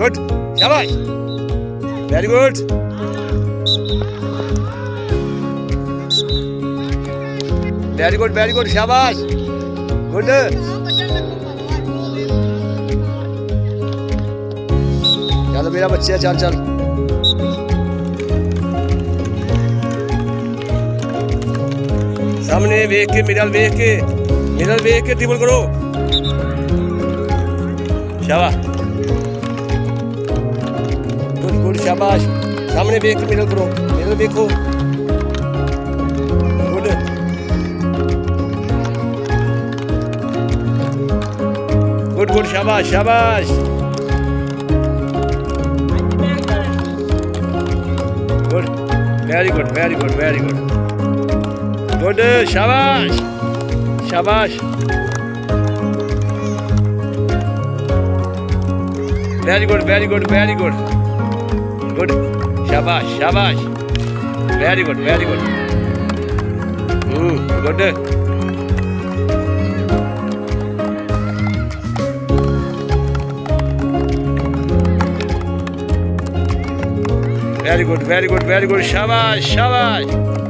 good शाबाश very good very good शाबाश good चलो मेरा बच्चा चल चल सामने वेख के मिडल वेख के ड्रिबल करो शाबाश गुड गुड शाबाश सामने वेख के मिडल करो मिडल देखो गुड गुड गुड शाबाश शाबाश good very good very good very good good शाबाश शाबाश very good very good very good good शाबाश शाबाश very good good very good शाबाश शाबाश